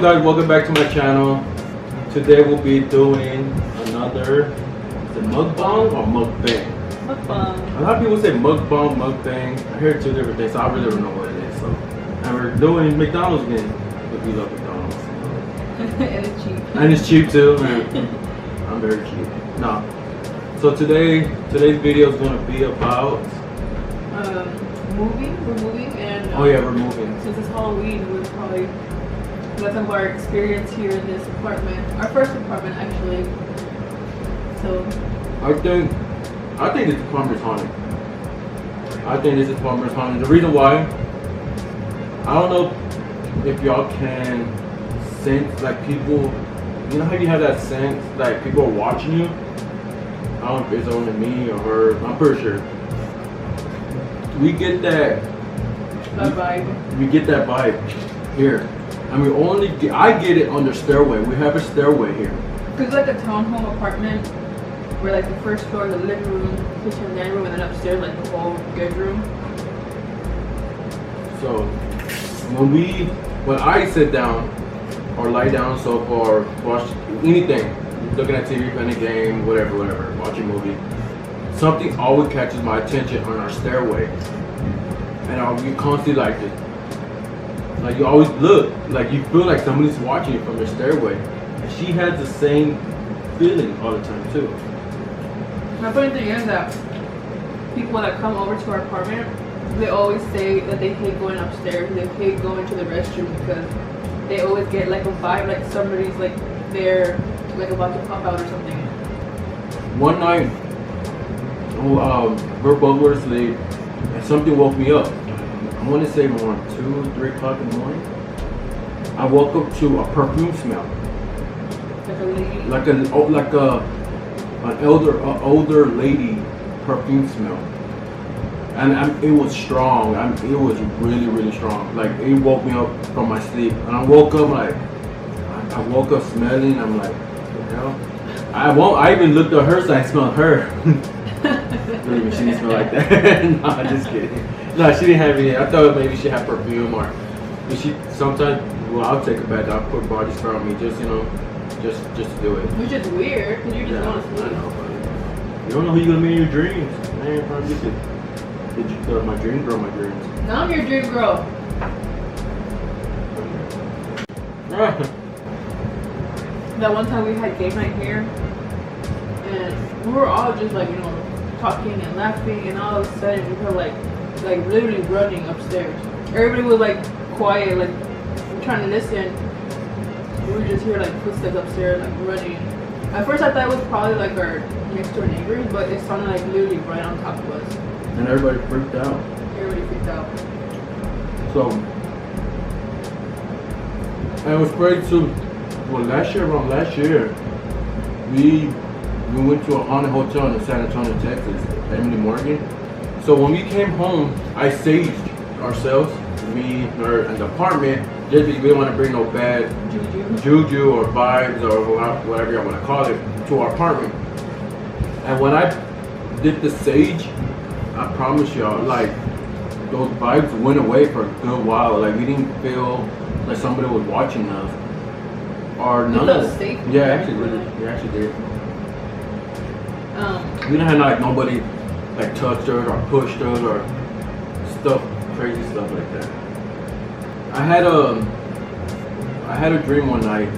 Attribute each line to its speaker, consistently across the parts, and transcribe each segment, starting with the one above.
Speaker 1: guys? Welcome back to my channel. Today we'll be doing another, is it mukbang or mukbang?
Speaker 2: Mukbang.
Speaker 1: A lot of people say mukbang, mukbang. I hear two different things, so I really don't know what it is. So, and we're doing McDonald's again, because we love McDonald's.
Speaker 2: And it's cheap.
Speaker 1: And it's cheap too, man. I'm very cheap. No. So today's video is going to be about
Speaker 2: We're moving, and
Speaker 1: oh yeah, we're moving.
Speaker 2: Since it's Halloween, we're probably gonna talk about our experience here in this apartment, our first apartment actually. So
Speaker 1: I think this apartment is haunted. I think this apartment is haunted. The reason why, I don't know if y'all can sense, like, people, you know how you have that sense like people are watching you? I don't know if it's only me or her. I'm pretty sure. We get that
Speaker 2: vibe.
Speaker 1: We get that vibe here. And I get it on the stairway. We have a stairway here.
Speaker 2: Cause like a townhome apartment where like the first floor, the living room, kitchen, dining room, and then upstairs like the whole bedroom.
Speaker 1: So when I sit down or lie down on the sofa or watch anything, looking at TV, playing a game, whatever, watch a movie, something always catches my attention on our stairway. And I'll be constantly like this. Like, you always look, like you feel like somebody's watching you from the stairway. And she has the same feeling all the time too.
Speaker 2: My funny thing is that people that come over to our apartment, they always say that they hate going upstairs, they hate going to the restroom because they always get like a vibe like somebody's like there, like about to pop out or something.
Speaker 1: One night, we're both were asleep and something woke me up. I want to say around 2, 3 o'clock in the morning. I woke up to a perfume smell.
Speaker 2: Like a lady.
Speaker 1: Like an older lady perfume smell. And it was strong. It was really, really strong. Like, it woke me up from my sleep. And I woke up smelling. I'm like, what the hell? I even looked at her so I smelled her. Really, she didn't smell like that. No, I'm just kidding. No, she didn't have any. I thought maybe she had perfume or she sometimes. Well, I'll take a bath. I'll put body spray on me, just to do it.
Speaker 2: Which is weird, because you just want to sleep.
Speaker 1: I know, but you don't know who you're gonna meet in your dreams. Man, probably did you thought my dream girl, my dreams.
Speaker 2: Now I'm your dream girl. That one time we had game night here, and we were all just like, talking and laughing, and all of a sudden we were like literally running upstairs. Everybody was like quiet, like trying to listen. We were just hearing like footsteps upstairs, like running. At first I thought it was probably like our next door neighbors, but it sounded like literally right on top of us.
Speaker 1: And everybody freaked out.
Speaker 2: Everybody freaked out.
Speaker 1: So, and it was crazy too. Well, around last year, we went to a haunted hotel in San Antonio, Texas, Emily Morgan. So when we came home, I saged ourselves, me, her, and the apartment, just because we didn't want to bring no bad juju or vibes or whatever you want to call it to our apartment. And when I did the sage, I promise y'all, like, those vibes went away for a good while. Like, we didn't feel like somebody was watching us. Or none of it.
Speaker 2: Safe.
Speaker 1: Yeah, actually did. We didn't have like nobody like touched us or pushed us or crazy stuff like that. I had a dream one night.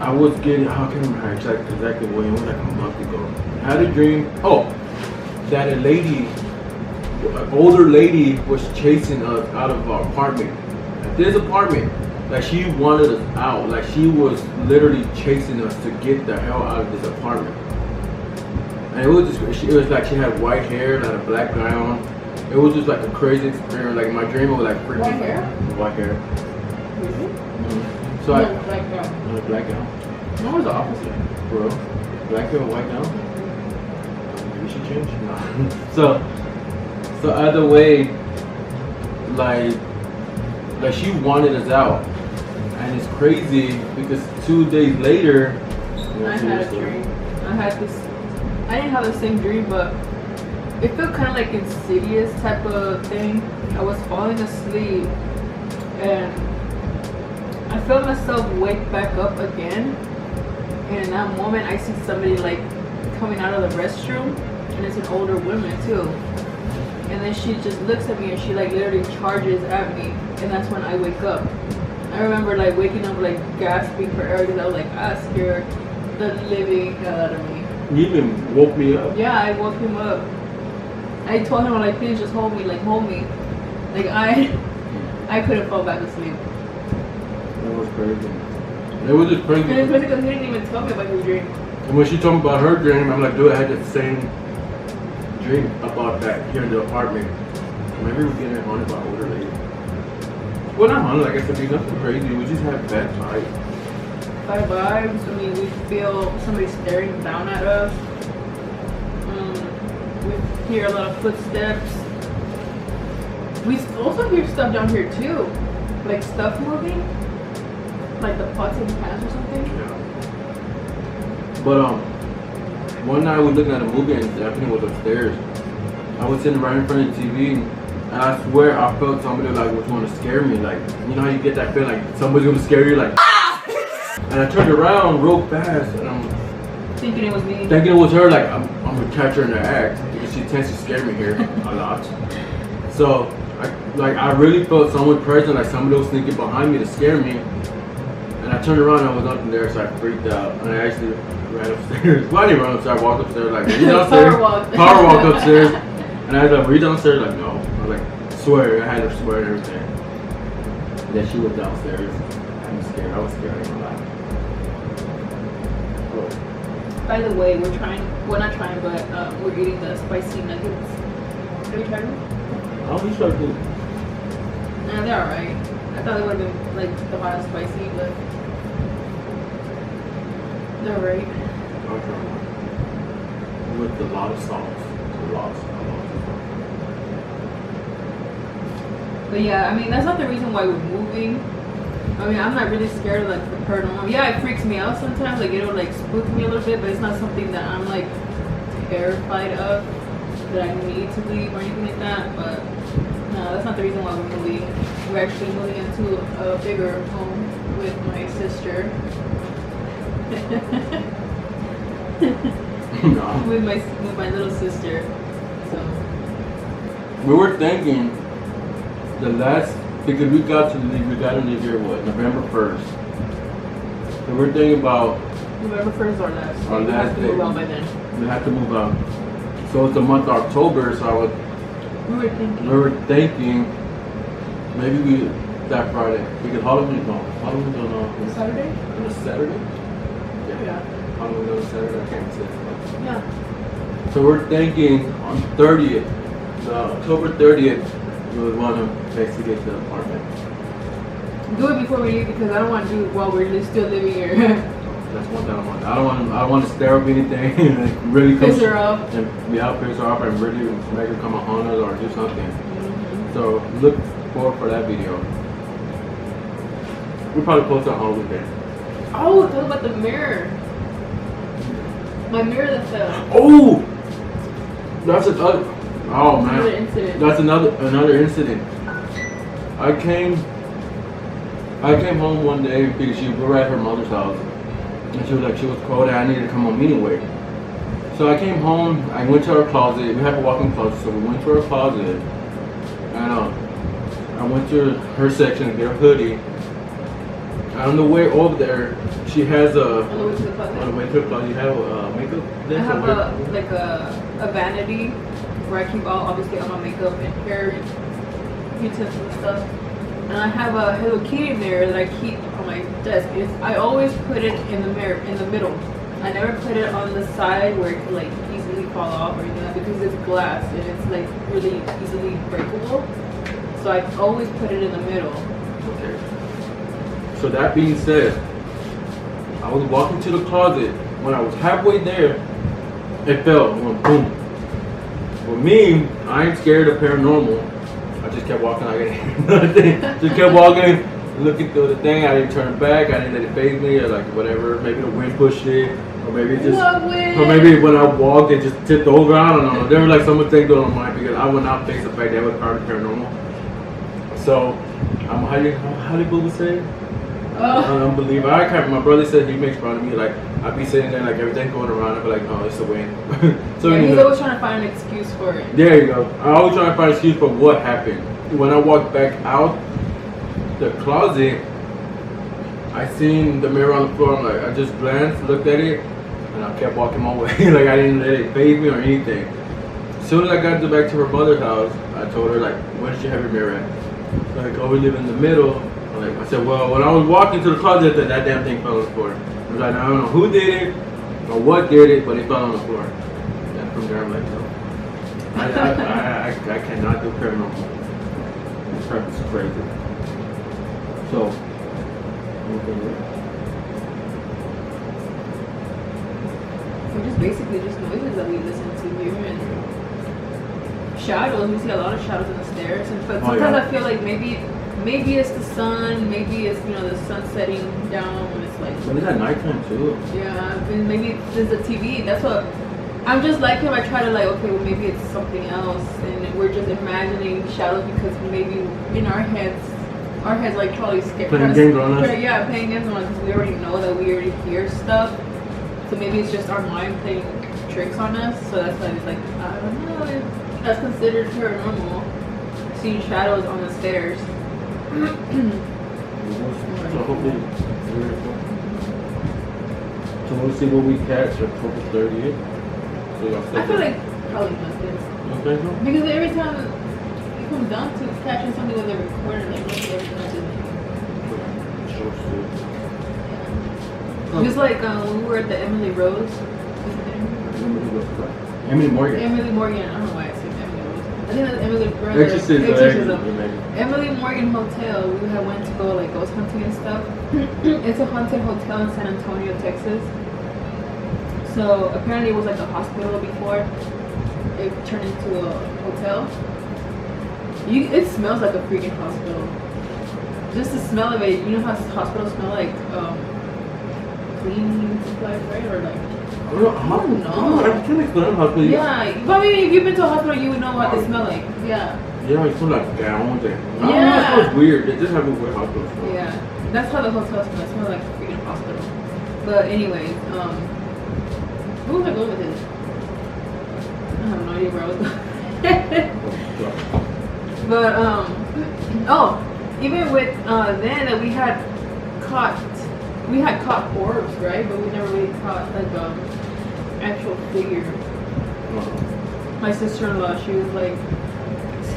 Speaker 1: I was getting, I can't remember exactly when, it was like a month ago. I had a dream, that an older lady was chasing us out of our apartment. At this apartment, like, she wanted us out. Like, she was literally chasing us to get the hell out of this apartment. And it was like she had white hair, had a black guy on. It was just like a crazy experience. Like, in my dream, it was like freaking
Speaker 2: white hair.
Speaker 1: White hair.
Speaker 2: Really?
Speaker 1: Mm-hmm. So
Speaker 2: black gown.
Speaker 1: Black gown. No, it was the opposite, bro. Black hair, white gown. Maybe she changed. No. So either way, like she wanted us out. And it's crazy because 2 days later,
Speaker 2: I had a dream. I didn't have the same dream, but it felt kind of like insidious type of thing. I was falling asleep and I felt myself wake back up again, and in that moment I see somebody like coming out of the restroom, and it's an older woman too. And then she just looks at me and she like literally charges at me, and that's when I wake up. I remember like waking up like gasping for air because I was like, scared the living hell out of me.
Speaker 1: You even woke me up.
Speaker 2: Yeah, I woke him up. I told him, like, please just hold me, like, hold me. Like, I couldn't fall back asleep.
Speaker 1: That was crazy. It was just crazy.
Speaker 2: And it's crazy because he didn't even tell me about his dream.
Speaker 1: And when she told me about her dream, I'm like, dude, I had the same dream about that here in the apartment. Maybe we're getting haunted by older lady. Well, not haunted, like I said, there's nothing crazy. We just have bad vibes.
Speaker 2: Bad vibes. I mean, we feel somebody staring down at us. We hear a lot of footsteps. We also hear stuff down here too, like stuff moving, like the pots and pans or something.
Speaker 1: Yeah. But one night we were looking at a movie and Stephanie was upstairs. I was sitting right in front of the TV, and I swear I felt somebody like was going to scare me. Like, you know how you get that feeling like somebody's going to scare you, like. And I turned around real fast, and I'm
Speaker 2: thinking it was me.
Speaker 1: Thinking it was her, like I'm gonna catch her in the act because she tends to scare me here a lot. So I really felt someone present, like somebody was sneaking behind me to scare me. And I turned around and I was nothing there, so I freaked out. And I actually ran upstairs. Well, I didn't run upstairs, I walked upstairs, like, you downstairs? Power walk upstairs. And I was like, were you downstairs? Like, no. I was like, swear, I had her swear and everything. And then she was downstairs. I'm scared, I was scared, I ain't gonna lie.
Speaker 2: By the way, we're trying, well not trying, but we're eating the spicy nuggets. Have you tried them?
Speaker 1: Oh, you tried them?
Speaker 2: Nah, they're alright. I thought they would have been like the hot and spicy, but they're alright.
Speaker 1: I'll try one. With a lot of sauce. A lot of sauce.
Speaker 2: But yeah, I mean, that's not the reason why we're moving. I mean, I'm not really scared of like the paranormal. Yeah, it freaks me out sometimes. Like, it'll like spook me a little bit, but it's not something that I'm like terrified of, that I need to leave or anything like that. But no, that's not the reason why we're moving. We're actually moving into a bigger home with my sister.
Speaker 1: No.
Speaker 2: with my little sister. So
Speaker 1: We were thinking because we got to leave here November 1st. So we're thinking about
Speaker 2: November 1st is our last.
Speaker 1: Our
Speaker 2: We
Speaker 1: last
Speaker 2: have to
Speaker 1: day.
Speaker 2: move out by then.
Speaker 1: we have to move out. So it's the month of October, so
Speaker 2: We
Speaker 1: we were thinking maybe that Friday. Because Halloween's on
Speaker 2: Saturday?
Speaker 1: on a Saturday?
Speaker 2: Yeah.
Speaker 1: Halloween on a Saturday, I can't say.
Speaker 2: Yeah.
Speaker 1: So we're thinking on 30th, October 30th, we would want to investigate the apartment.
Speaker 2: Do it before we leave because I don't want to do it while we're still living here.
Speaker 1: That's one thing I want. I don't want to stir up anything and like really
Speaker 2: Piss her off.
Speaker 1: And piss her off and really make her come a haunted or do something.
Speaker 2: Mm-hmm.
Speaker 1: So look forward for that video. We'll probably post it on Halloween Day.
Speaker 2: Oh, talk about the mirror. My mirror that fell.
Speaker 1: Oh, that's another. Oh man,
Speaker 2: Another incident.
Speaker 1: that's another incident. I came home one day because we were at her mother's house, and she was cold and I needed to come home anyway. So I came home. I went to our closet. We have a walk-in closet, so we went to our closet, and I went to her section to get a hoodie. And on the way over there, she has a.
Speaker 2: On the way to the closet.
Speaker 1: On the way to the closet, you have makeup.
Speaker 2: I have a vanity where I keep obviously all my makeup and hair utensils and stuff. And I have a Hello Kitty mirror that I keep on my desk. I always put it in the mirror in the middle. I never put it on the side where it could like easily fall off or anything like that because it's glass and it's like really easily breakable. So I always put it in the middle.
Speaker 1: Okay. So that being said, I was walking to the closet. When I was halfway there, it fell. It went boom. For me, I ain't scared of paranormal. I just kept walking like nothing. Just kept walking, looking through the thing. I didn't turn back. I didn't let it faze me or like whatever. Maybe the wind pushed it, or maybe it just, or maybe when I walked, it just tipped over. I don't know. There was like some things going on my mind because I would not face the fact that it was part of paranormal. So, how do people say? An unbeliever. I can't. My brother said he makes fun of me. Like I be sitting there, like everything going around. I be like, oh, it's a win. So
Speaker 2: yeah,
Speaker 1: you
Speaker 2: he's
Speaker 1: know,
Speaker 2: always trying to find an excuse for it.
Speaker 1: there you go. I always try to find an excuse for what happened. When I walked back out the closet, I seen the mirror on the floor. I'm like, I just glanced, looked at it, and I kept walking my way. Like I didn't let it faze me or anything. As soon as I got back to her mother's house, I told her like, where did you have your mirror at? Like, oh, we live in the middle. Like I said, well, when I was walking to the closet, that damn thing fell on the floor. I was like, I don't know who did it or what did it, but it fell on the floor. And from there, I'm like, no. I cannot do paranormal. This crap is crazy. So,
Speaker 2: We're just basically just noises that we listen to here and shadows. We see a lot of shadows on the stairs, but sometimes I feel like maybe it's the sun, maybe it's the sun setting down when it's like.
Speaker 1: But it's at nighttime too.
Speaker 2: Yeah, and maybe there's a TV. That's what I'm just like him. I try to like, okay, well maybe it's something else, and we're just imagining shadows because maybe in our heads like probably scared.
Speaker 1: Playing games on us.
Speaker 2: Yeah, playing games on us because we already know that we already hear stuff. So maybe it's just our mind playing tricks on us. So that's why it's like, I don't know if that's considered paranormal. Seeing shadows on the stairs.
Speaker 1: So hopefully, so we'll see what we catch at October 30th. So
Speaker 2: I feel like probably nothing.
Speaker 1: You think so?
Speaker 2: Because every time it comes down to catching something with a recorder, like most everything I did. Just like when we were at the Emily Rose.
Speaker 1: Emily Morgan.
Speaker 2: Emily Morgan. I don't know why I said Emily Rose. I think that's Emily Rose. Exorcism. Emily Morgan Hotel. We had went to go like ghost hunting and stuff. It's a haunted hotel in San Antonio, Texas. So apparently it was like a hospital before it turned into a hotel. It smells like a freaking hospital. Just the smell of it. You know how hospitals smell like cleaning supplies, right? Or like
Speaker 1: I don't know. I can't explain hospital.
Speaker 2: Yeah, but I mean, if you've been to a hospital, you would know what they smell like. Yeah.
Speaker 1: Yeah, it smells like gowns and.
Speaker 2: Yeah.
Speaker 1: It smells weird. They just have a weird hospital smell.
Speaker 2: Yeah, that's how the hotel smells. It smells like a freaking hospital. But anyways, who was I going with this? I have no idea where I was going. But even with then that we had caught orbs, right? But we never really caught like actual figure. My sister-in-law, she was like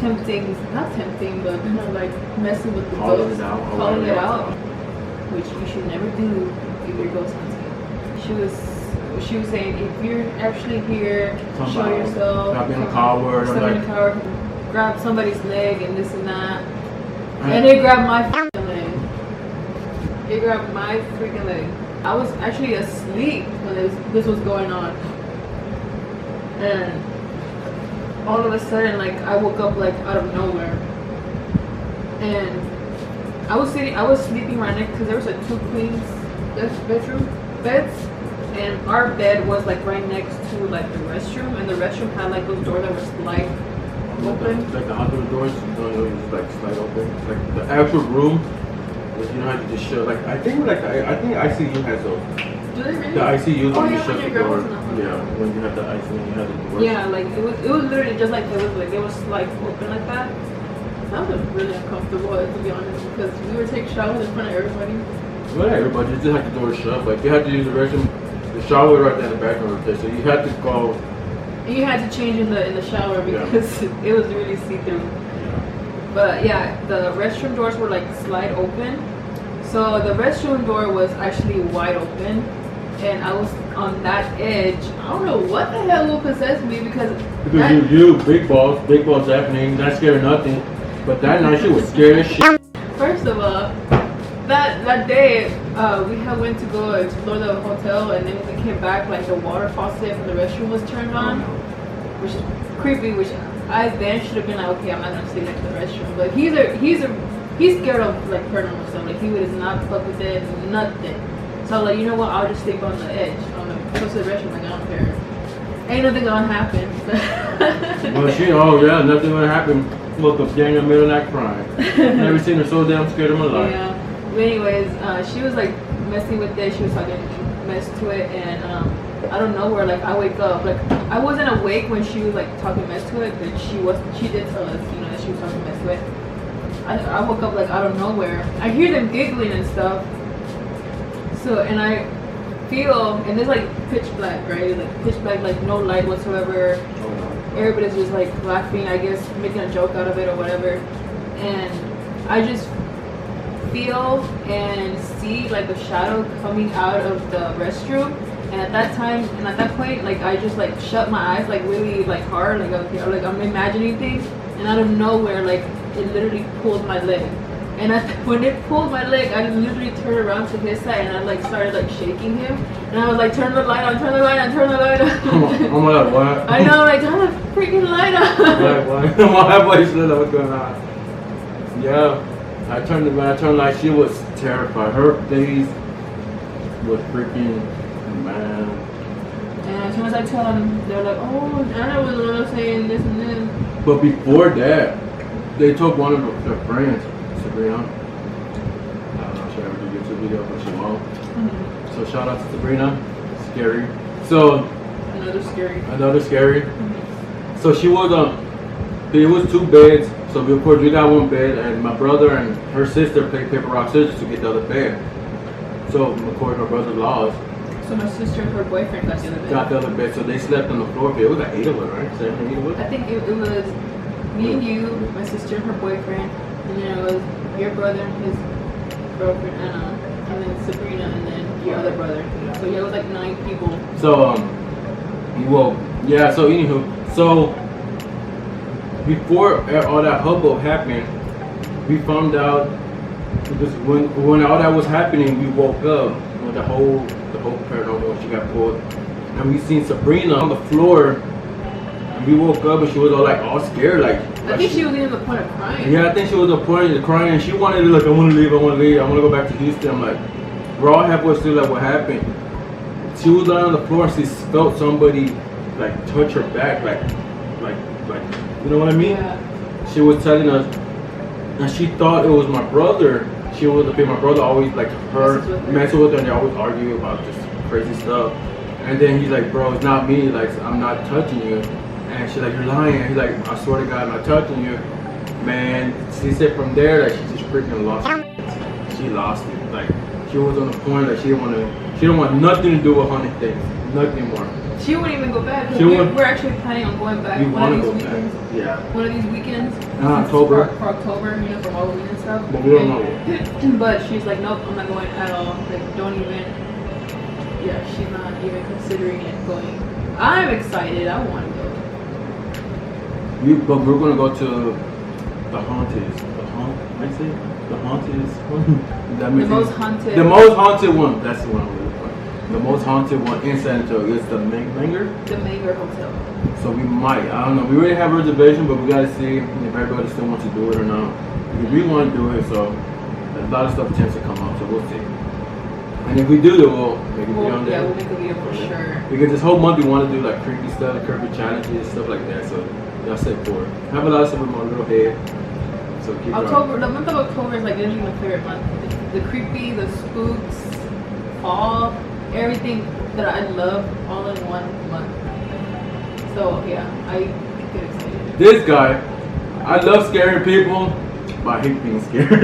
Speaker 2: not tempting, but like messing with the ghost, calling it out, which you should never do if you're ghost hunting. She was saying, if you're actually here, show yourself.
Speaker 1: Stop in a coward.
Speaker 2: Grab somebody's leg and this and that. And they grabbed my leg. They grabbed my freaking leg. I was actually asleep when this was going on. And all of a sudden, like, I woke up like out of nowhere. And I was sleeping right next, because there was a 2 queens beds. And our bed was like right next to like the restroom, and the restroom had like those doors that were slide open.
Speaker 1: Like the hospital doors, you just like slide open. Like the actual room, you don't have to just shut. Like I think ICU has those.
Speaker 2: Do they really?
Speaker 1: The ICU when you shut the door.
Speaker 2: Yeah,
Speaker 1: when you have the ICU, when you have the door.
Speaker 2: Yeah, like it was literally just like it was like open like that. That was really uncomfortable, to be honest, because we were taking showers in front of everybody.
Speaker 1: Well, everybody just have the door shut. Like you had to use the restroom. The shower right there in the bathroom right there, so you had to go.
Speaker 2: And you had to change in the shower because it was really see-through.
Speaker 1: Yeah.
Speaker 2: But yeah, the restroom doors were like slide open. So the restroom door was actually wide open, and I was on that edge. I don't know what the hell will possess me because
Speaker 1: you big balls happening, not scared of nothing. But that night she was scared as shit.
Speaker 2: First of all, that day we had went to go explore the hotel, and then when we came back, like the water faucet from the restroom was turned on, which is creepy. Which I then should have been like, okay, I'm not gonna sleep next to the restroom. But he's scared of like paranormal stuff. Like he would not fuck with it, nothing. So I was like, you know what? I'll just sleep on the edge, close to the restroom. Like I don't care. Ain't nothing gonna happen.
Speaker 1: Well, nothing gonna happen. Woke up getting in the middle of that crying. Never seen her so damn scared in my life.
Speaker 2: Yeah. But anyways, she was like messing with it. She was talking mess to it, and I don't know where. Like I wake up, like I wasn't awake when she was like talking mess to it, but she was. She did tell us, you know, that she was talking mess to it. I woke up like out of nowhere. I hear them giggling and stuff. So and I feel, and there's like pitch black, right? Like pitch black, like no light whatsoever. Everybody's just like laughing, I guess, making a joke out of it or whatever. And I just feel and see like a shadow coming out of the restroom. And at that time, and at that point, like I just like shut my eyes like really like hard, like okay, like I'm imagining things. And out of nowhere, like it literally pulled my leg. And when it pulled my leg, I literally turned around to his side and I like started like shaking him. And I was like, turn the light on, turn the light on, turn the light on.
Speaker 1: I'm like, what?
Speaker 2: I know, like, turn the freaking light on.
Speaker 1: Like, what? My voice said that what's going on. Yeah. When I turned the light, she was terrified. Her face was freaking, man.
Speaker 2: And as soon as I tell them, they're like, oh, Anna was saying this and this.
Speaker 1: But before that, they took one of their friends, Sabrina. I don't know if she ever did a YouTube video, but she won't. Mm-hmm. So shout out to Sabrina. Scary. So Another scary. Mm-hmm. So she was it was 2 beds. So of course we got 1 bed, and my brother and her sister played paper rock scissors to get the other bed. So of course my brother lost.
Speaker 2: So my sister and her boyfriend
Speaker 1: got the other bed. So they slept on the floor. It was like 8 of us, right? 7 or 8 of us.
Speaker 2: I think it was me and you, my sister and her boyfriend, and then it was your brother and his girlfriend Anna, and then Sabrina, and then your other brother. So yeah, it was like 9 people. So
Speaker 1: so anywho, so before all that hubbub happened, we found out because when all that was happening, we woke up with the whole paranormal. She got pulled, and we seen Sabrina on the floor. And we woke up and she was all scared, like.
Speaker 2: I think she was even the point of crying.
Speaker 1: Yeah, I think she was the point of crying. And she wanted to I want to leave, I want to go back to Houston. I'm like, we're all halfway still like what happened. She was lying on the floor and she felt somebody like touch her back, like you know what I mean? Yeah. She was telling us, and she thought it was my brother. She was my brother always like messing with her, and they always argue about just crazy stuff. And then he's like, bro, it's not me. Like I'm not touching you. And she's like, you're lying. He's like, I swear to God, I'm not touching you. Man, she said from there that she just freaking lost it. She lost it. Like she was on the point that she didn't want nothing to do with haunted things, nothing more.
Speaker 2: She wouldn't even go back. We're actually planning on going back.
Speaker 1: We want to go back. Yeah.
Speaker 2: One of these weekends.
Speaker 1: October.
Speaker 2: For October, you know, for Halloween and stuff.
Speaker 1: But we don't know.
Speaker 2: But she's like, nope, I'm not going at all. Like, don't even. Yeah, she's not even considering it going. I'm excited. I want to go.
Speaker 1: But we're gonna go to the haunted. The most haunted. The most haunted one. That's the one I'm looking for. The most haunted one in San Antonio. It's the Manger.
Speaker 2: The Manger Hotel.
Speaker 1: So we might. I don't know. We already have a reservation, but we gotta see if everybody still wants to do it or not. We want to do it, so a lot of stuff tends to come up. So we'll see. And if we do, we'll make a video on that.
Speaker 2: Yeah, we'll make a video for sure.
Speaker 1: Because this whole month we want to do like creepy stuff, creepy challenges, stuff like that. So y'all set for it. Have a lot of stuff in my little head. So keep
Speaker 2: October. The month of October is like literally my favorite month. The creepy, the spooks, fall, everything that I love all in one month. So yeah, I get excited.
Speaker 1: This guy, I love scaring people, but I hate being scared.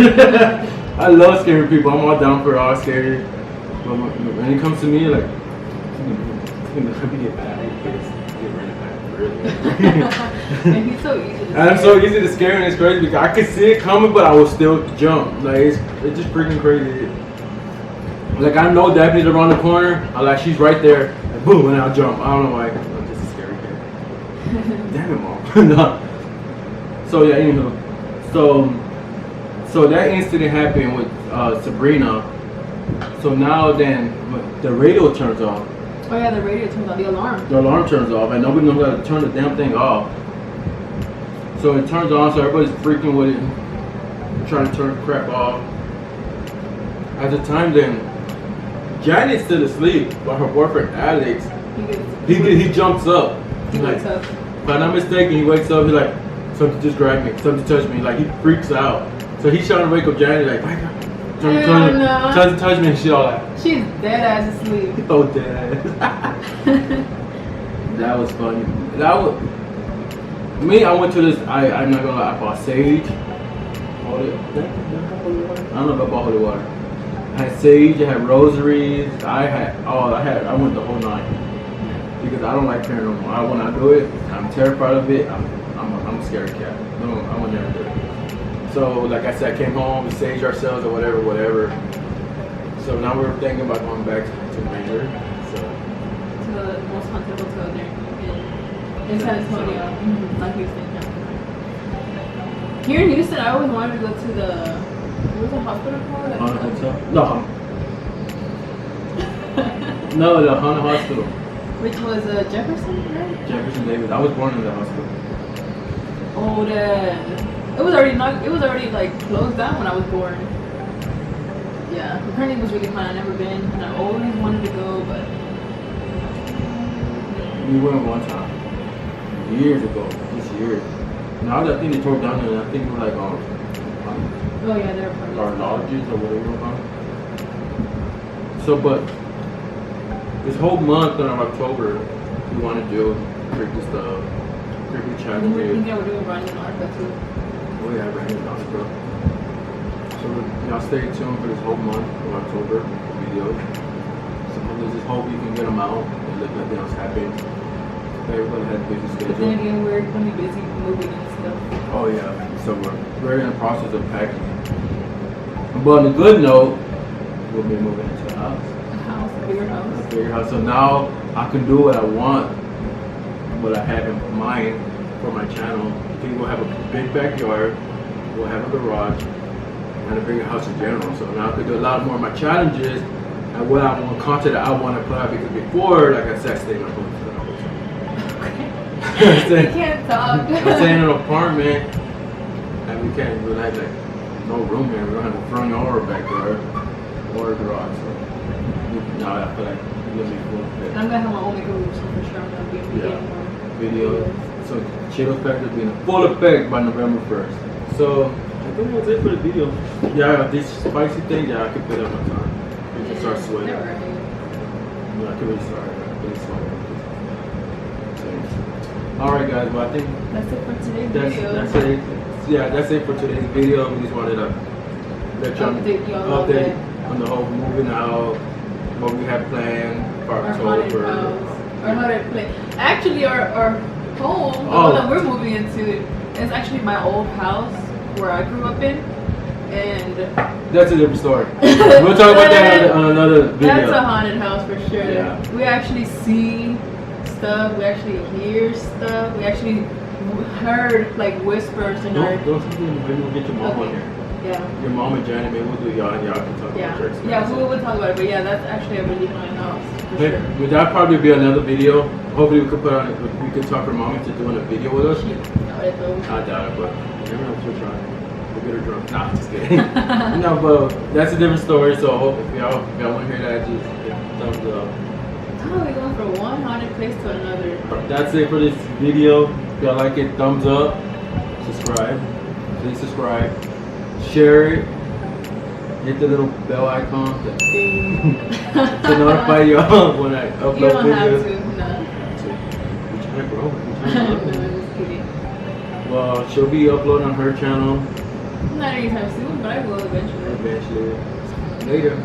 Speaker 1: I love scaring people. I'm all down for all scary. But when it comes to me, like, let me get bad.
Speaker 2: And he's so easy to scare.
Speaker 1: I'm so easy to scare, and it's crazy because I could see it coming, but I will still jump. Like it's just freaking crazy. Like I know Daphne's around the corner. I like she's right there, and boom, and I'll jump. I don't know why. I'm just a scary kid. Damn it, mom. No. So yeah, so that incident happened with Sabrina. So now then, the radio turns off.
Speaker 2: Oh yeah, the radio turns off. The alarm.
Speaker 1: The alarm turns off, and nobody knows how to turn the damn thing off. So it turns on, so everybody's freaking with it, trying to turn the crap off. At the time then, Janet's still asleep, but her boyfriend Alex, he jumps up.
Speaker 2: He wakes up.
Speaker 1: If I'm not mistaken, he wakes up, he's like, something just grabbed me, something touched me, like he freaks out. So he's trying to wake up Janet, like, wake up. Touch me and shit all that.
Speaker 2: She's dead ass asleep.
Speaker 1: Oh, dead. That was funny. Me, I went to this. I'm not gonna lie. I bought sage. Holy, I don't know if I bought holy water. I had sage. I had rosaries. I went the whole night because I don't like paranormal. When I do it, I'm terrified of it. I'm a scared cat. No, I would never do it. So, like I said, I came home, we saged ourselves or whatever. So now we're thinking about going back to Ranger. So.
Speaker 2: To the most haunted hotel there in San Antonio, not Houston. Here in Houston, I always wanted to go to the, what was the hospital called?
Speaker 1: Haunted hotel? No, the haunted hospital.
Speaker 2: Which was Jefferson, right?
Speaker 1: Jefferson Davis. I was born in the hospital.
Speaker 2: Oh, it was already like closed down when I was born. Yeah, apparently it was really fun. I've never been, and I always wanted to go, but
Speaker 1: We went one time, years ago, just years. Now I think they tore down there, and I think we're like
Speaker 2: oh yeah, they're probably
Speaker 1: our lodges or whatever we're called. So, but this whole month of October, we want to do freaky stuff, freaky
Speaker 2: I
Speaker 1: chat.
Speaker 2: think we're thinking we're doing running in Arca too.
Speaker 1: Oh yeah, right in Oscar. So y'all stay tuned for this whole month of October videos. So let's just hope you can get them out and let nothing else happen. Everybody has a busy
Speaker 2: But then
Speaker 1: schedule.
Speaker 2: again, we're gonna be busy moving and stuff.
Speaker 1: Oh yeah, so we're in the process of packing. But on a good note, we'll be moving into a house.
Speaker 2: A house, a bigger house.
Speaker 1: A bigger house. So now I can do what I want, what I have in mind for my channel. I think we'll have a big backyard, we'll have a garage, and a bigger house in general. So now I can do a lot more of my challenges and what I want, content that I want to put out, because before, like I said, I stayed in a hotel.
Speaker 2: I can't talk.
Speaker 1: I stay in an apartment and we can't really have like no room here. We don't have a front or a backyard or a garage. So now I feel like we're gonna be full of it.
Speaker 2: I'm gonna have my own makeup room, so for sure I'm gonna be getting more
Speaker 1: Videos. So Cheeto Factor will be in full effect by November 1st. So I think that's it for the video. Yeah, this spicy thing, yeah, I can put it on my tongue. You can start sweating.
Speaker 2: Never right.
Speaker 1: Yeah, I can really start sweating. Alright guys, well I think
Speaker 2: That's it for today's
Speaker 1: that's
Speaker 2: video.
Speaker 1: it. Yeah, that's it for today's video. We just wanted to let y'all
Speaker 2: Update y'all a little
Speaker 1: update
Speaker 2: bit.
Speaker 1: on the whole moving out, what we have planned for
Speaker 2: Our haunted
Speaker 1: October.
Speaker 2: house. Our haunted place. Actually, our home, the
Speaker 1: Oh.
Speaker 2: one that we're moving into, is actually my old house where I grew up in. And
Speaker 1: That's a different story. We'll talk about that on another video.
Speaker 2: that's a haunted house for sure.
Speaker 1: Yeah.
Speaker 2: We actually see stuff, we actually hear stuff, we actually heard like whispers in our.
Speaker 1: Don't maybe we'll get your mom on here.
Speaker 2: Yeah.
Speaker 1: Your mom and Janet, maybe we'll do y'all and y'all can talk
Speaker 2: Yeah.
Speaker 1: about your experience.
Speaker 2: Yeah, we will talk about it, but yeah, that's actually a really haunted house for
Speaker 1: Hey,
Speaker 2: sure.
Speaker 1: but that'll probably be another video. Hopefully we could put on, we could talk her mom into doing a video with us.
Speaker 2: She doubt it though.
Speaker 1: I doubt it, but you never know what we're trying. We'll get her drunk. Nah, just kidding. No, but that's a different story. So I hope if y'all want to hear that, just hit thumbs up.
Speaker 2: How are we going from one haunted place to another?
Speaker 1: That's it for this video. If y'all like it, thumbs up. Subscribe. Please subscribe. Share it. Hit the little bell icon to notify y'all when I upload
Speaker 2: You don't
Speaker 1: videos.
Speaker 2: have to, no.
Speaker 1: We're trying to grow. We're
Speaker 2: No,
Speaker 1: trying to
Speaker 2: I'm
Speaker 1: grow.
Speaker 2: just kidding.
Speaker 1: Well, she'll be uploading on her channel
Speaker 2: Not anytime soon, but I will eventually.
Speaker 1: eventually. Later.